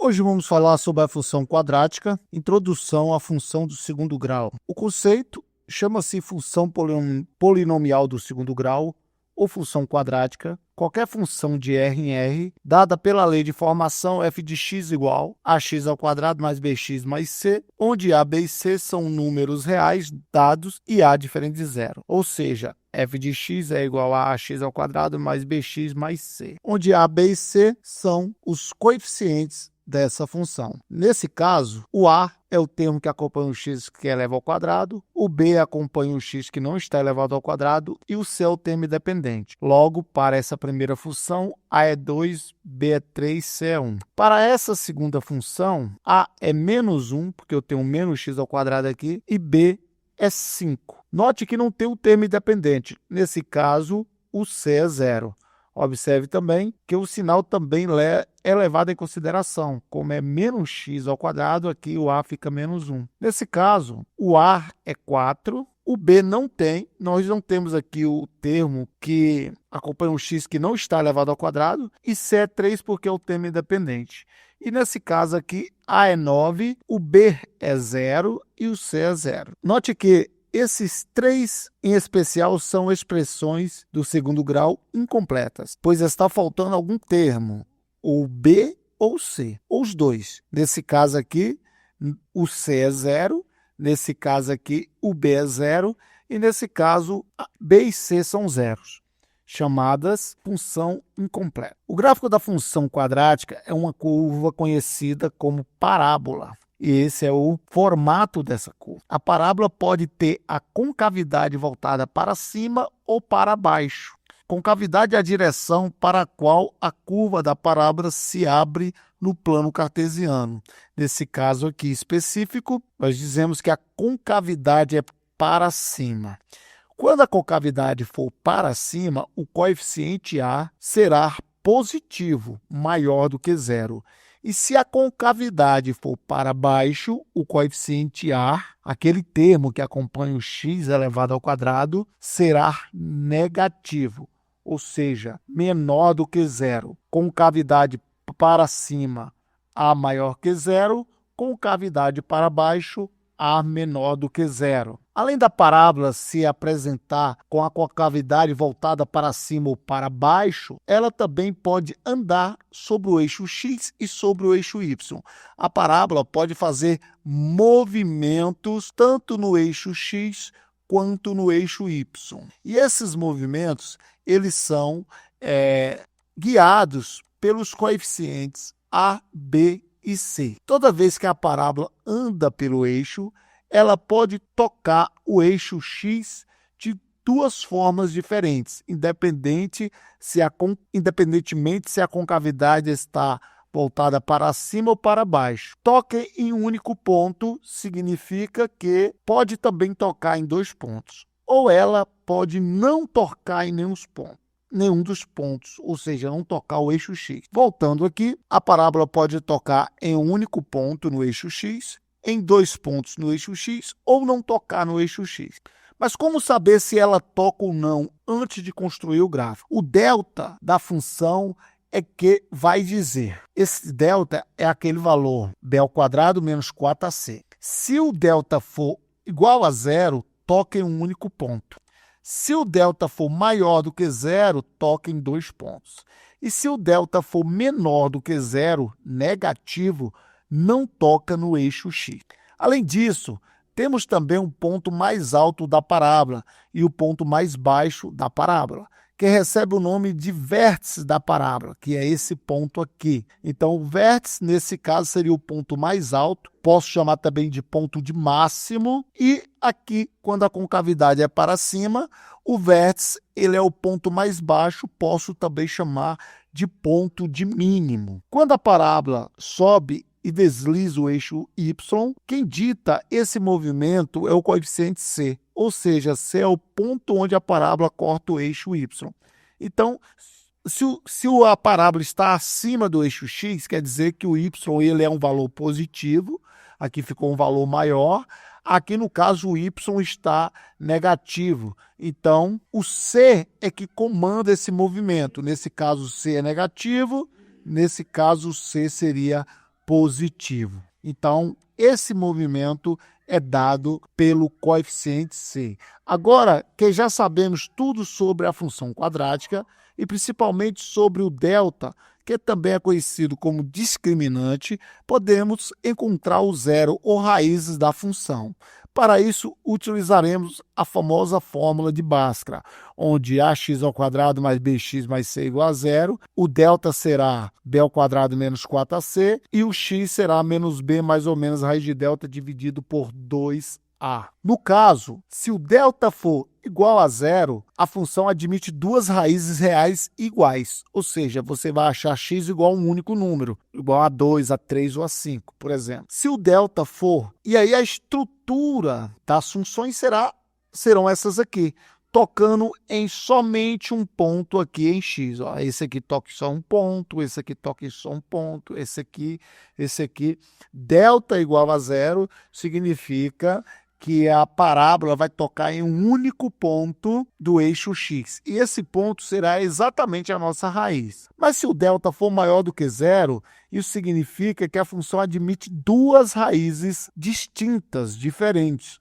Hoje vamos falar sobre a função quadrática, introdução à função do segundo grau. O conceito chama-se função polinomial do segundo grau ou função quadrática. Qualquer função de R em R, dada pela lei de formação f de x igual a ax ao quadrado mais bx mais c, onde a, b e c são números reais dados e a diferente de zero. Ou seja, f de x é igual a ax ao quadrado mais bx mais c, onde a, b e c são os coeficientes dessa função. Nesse caso, o a é o termo que acompanha o x que é elevado ao quadrado, o b acompanha o x que não está elevado ao quadrado e o c é o termo independente. Logo, para essa primeira função, a é 2, b é 3, c é 1. Para essa segunda função, a é menos 1, porque eu tenho menos x ao quadrado aqui, e b é 5. Note que não tem o termo independente. Nesse caso, o c é 0. Observe também que o sinal também é levado em consideração. Como é menos x ao quadrado, aqui o a fica menos 1. Nesse caso, o a é 4, o b não tem. Nós não temos aqui o termo que acompanha o x que não está elevado ao quadrado. E c é 3 porque é o termo independente. E nesse caso aqui, a é 9, o b é 0 e o c é 0. Note que esses três, em especial, são expressões do segundo grau incompletas, pois está faltando algum termo, ou B ou C, ou os dois. Nesse caso aqui, o C é 0, nesse caso aqui, o B é 0, e nesse caso, B e C são zeros, chamadas função incompleta. O gráfico da função quadrática é uma curva conhecida como parábola. E esse é o formato dessa curva. A parábola pode ter a concavidade voltada para cima ou para baixo. Concavidade é a direção para a qual a curva da parábola se abre no plano cartesiano. Nesse caso aqui específico, nós dizemos que a concavidade é para cima. Quando a concavidade for para cima, o coeficiente A será positivo, maior do que zero. E se a concavidade for para baixo, o coeficiente A, aquele termo que acompanha o x elevado ao quadrado, será negativo, ou seja, menor do que zero. Concavidade para cima, A maior que zero, concavidade para baixo, A menor do que zero. Além da parábola se apresentar com a concavidade voltada para cima ou para baixo, ela também pode andar sobre o eixo x e sobre o eixo y. A parábola pode fazer movimentos tanto no eixo x quanto no eixo y. E esses movimentos, eles são guiados pelos coeficientes a, b e c. Toda vez que a parábola anda pelo eixo, ela pode tocar o eixo x de duas formas diferentes, independentemente se a concavidade está voltada para cima ou para baixo. Toque em um único ponto significa que pode também tocar em dois pontos, ou ela pode não tocar em nenhum dos pontos, ou seja, não tocar o eixo x. Voltando aqui, a parábola pode tocar em um único ponto no eixo x, em dois pontos no eixo x ou não tocar no eixo x. Mas como saber se ela toca ou não antes de construir o gráfico? O delta da função é que vai dizer. Esse delta é aquele valor b ao quadrado menos 4ac. Se o delta for igual a zero, toca em um único ponto. Se o delta for maior do que zero, toca em dois pontos. E se o delta for menor do que zero, negativo, não toca no eixo x. Além disso, temos também um ponto mais alto da parábola e o ponto mais baixo da parábola, que recebe o nome de vértice da parábola, que é esse ponto aqui. Então, o vértice, nesse caso, seria o ponto mais alto, posso chamar também de ponto de máximo, e aqui, quando a concavidade é para cima, o vértice ele é o ponto mais baixo, posso também chamar de ponto de mínimo. Quando a parábola sobe e desliza o eixo y, quem dita esse movimento é o coeficiente c, ou seja, c é o ponto onde a parábola corta o eixo y. Então, se a parábola está acima do eixo x, quer dizer que o y ele é um valor positivo, aqui ficou um valor maior, aqui no caso o y está negativo. Então, o c é que comanda esse movimento, nesse caso c é negativo, nesse caso c seria positivo. Então, esse movimento é dado pelo coeficiente C. Agora que já sabemos tudo sobre a função quadrática e principalmente sobre o delta, que também é conhecido como discriminante, podemos encontrar o zero ou raízes da função. Para isso, utilizaremos a famosa fórmula de Bhaskara, onde ax ao quadrado mais bx mais c igual a zero, o delta será b ao quadrado menos 4ac e o x será menos b mais ou menos raiz de delta dividido por 2a. No caso, se o delta for igual a zero, a função admite duas raízes reais iguais, ou seja, você vai achar x igual a um único número, igual a 2, a 3 ou a 5, por exemplo. Se o delta for, e aí a estrutura das funções serão essas aqui, tocando em somente um ponto aqui em x. Ó, esse aqui toca em só um ponto, esse aqui toca em só um ponto, esse aqui. Delta igual a zero significa que a parábola vai tocar em um único ponto do eixo x. E esse ponto será exatamente a nossa raiz. Mas se o delta for maior do que zero, isso significa que a função admite duas raízes distintas, diferentes.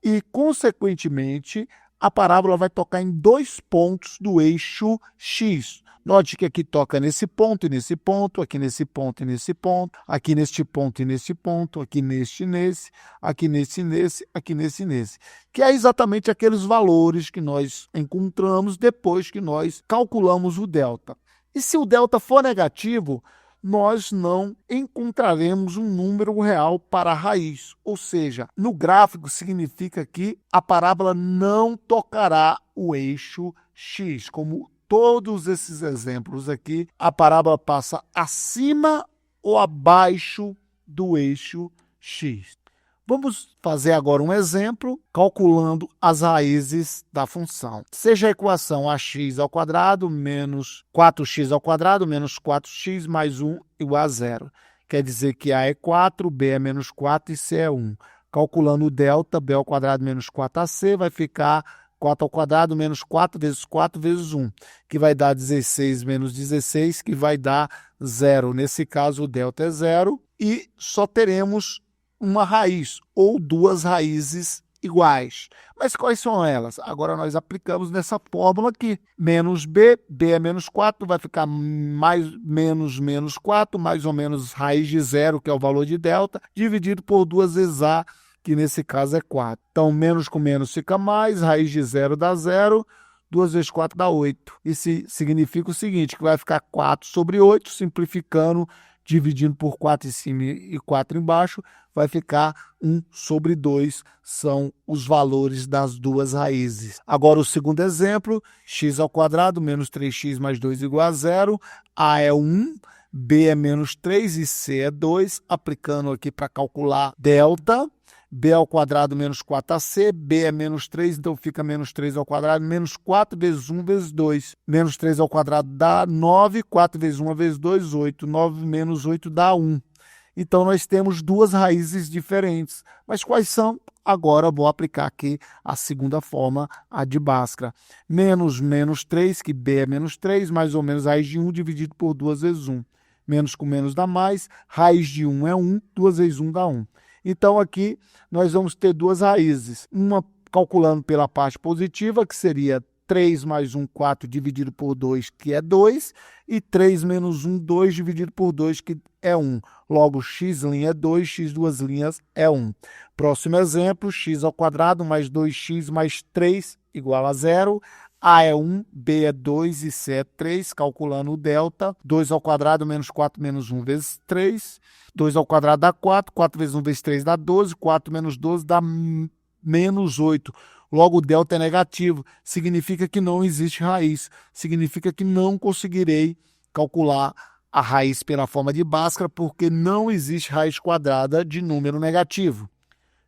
E, consequentemente, a parábola vai tocar em dois pontos do eixo x. Note que aqui toca nesse ponto e nesse ponto, aqui nesse ponto e nesse ponto, aqui neste ponto e nesse ponto, aqui neste, nesse, aqui nesse, aqui nesse. Que é exatamente aqueles valores que nós encontramos depois que nós calculamos o delta. E se o delta for negativo, nós não encontraremos um número real para a raiz. Ou seja, no gráfico significa que a parábola não tocará o eixo x. Como todos esses exemplos aqui, a parábola passa acima ou abaixo do eixo x. Vamos fazer agora um exemplo calculando as raízes da função. Seja a equação ax ao quadrado menos 4x ao quadrado menos 4x mais 1 igual a zero. Quer dizer que A é 4, B é menos 4 e C é 1. Calculando o delta, B ao quadrado menos 4ac vai ficar 4 ao quadrado menos 4 vezes 4 vezes 1, que vai dar 16 menos 16, que vai dar 0. Nesse caso, o delta é 0 e só teremos uma raiz ou duas raízes iguais. Mas quais são elas? Agora nós aplicamos nessa fórmula aqui. Menos b, b é menos 4, vai ficar mais menos 4, mais ou menos raiz de 0, que é o valor de delta, dividido por 2 vezes a, que nesse caso é 4. Então, menos com menos fica mais, raiz de 0 dá 0, 2 vezes 4 dá 8. Isso significa o seguinte, que vai ficar 4 sobre 8, simplificando, dividindo por 4 em cima e 4 embaixo, vai ficar 1 sobre 2, são os valores das duas raízes. Agora o segundo exemplo, x ao quadrado menos 3x mais 2 igual a 0, A é 1, B é menos 3 e C é 2, aplicando aqui para calcular delta, b ao quadrado menos 4ac, b é menos 3, então fica menos 3 ao quadrado, menos 4 vezes 1 vezes 2. Menos 3 ao quadrado dá 9, 4 vezes 1 vezes 2, 8. 9 menos 8 dá 1. Então, nós temos duas raízes diferentes. Mas quais são? Agora, vou aplicar aqui a segunda forma, a de Bhaskara. Menos 3, que b é menos 3, mais ou menos raiz de 1 dividido por 2 vezes 1. Menos com menos dá mais, raiz de 1 é 1, 2 vezes 1 dá 1. Então, aqui nós vamos ter duas raízes. Uma calculando pela parte positiva, que seria 3 mais 1, 4, dividido por 2, que é 2. E 3 menos 1, 2, dividido por 2, que é 1. Logo, x' é 2, x duas linhas é 1. Próximo exemplo, x ao quadrado mais 2x mais 3 igual a 0. A é 1, B é 2 e C é 3, calculando o delta. 2 ao quadrado menos 4 menos 1 vezes 3. 2 ao quadrado dá 4, 4 vezes 1 vezes 3 dá 12, 4 menos 12 dá menos 8. Logo, o delta é negativo, significa que não existe raiz, significa que não conseguirei calcular a raiz pela forma de Bhaskara, porque não existe raiz quadrada de número negativo.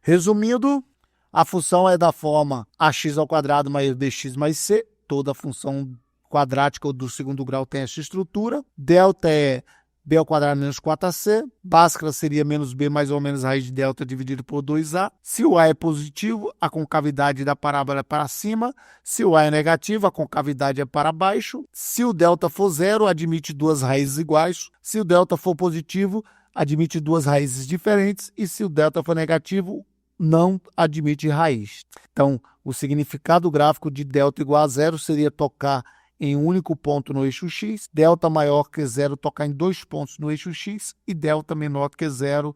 Resumindo, a função é da forma ax ao quadrado mais bx mais c, toda função quadrática do segundo grau tem essa estrutura. Delta é b ao quadrado menos 4ac, Bhaskara seria menos b mais ou menos raiz de delta dividido por 2a. Se o a é positivo, a concavidade da parábola é para cima. Se o a é negativo, a concavidade é para baixo. Se o delta for zero, admite duas raízes iguais. Se o delta for positivo, admite duas raízes diferentes e se o delta for negativo, não admite raiz. Então, o significado gráfico de delta igual a zero seria tocar em um único ponto no eixo x, delta maior que zero tocar em dois pontos no eixo x e delta menor que zero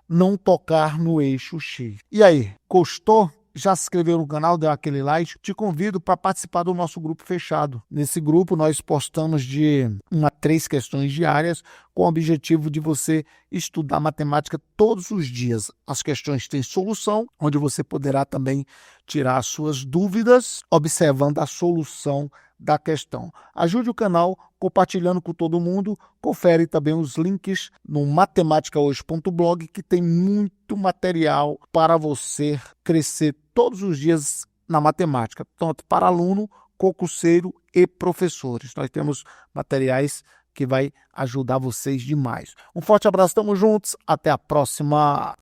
não tocar no eixo x. E aí, gostou? Já se inscreveu no canal, deu aquele like? Te convido para participar do nosso grupo fechado. Nesse grupo nós postamos de 1 a 3 questões diárias com o objetivo de você estudar matemática todos os dias. As questões têm solução, onde você poderá também tirar as suas dúvidas observando a solução da questão. Ajude o canal compartilhando com todo mundo. Confere também os links no matematicahoje.blog, que tem muito material para você crescer todos os dias na matemática, tanto para aluno, concurseiro e professores. Nós temos materiais que vai ajudar vocês demais. Um forte abraço, estamos juntos, até a próxima!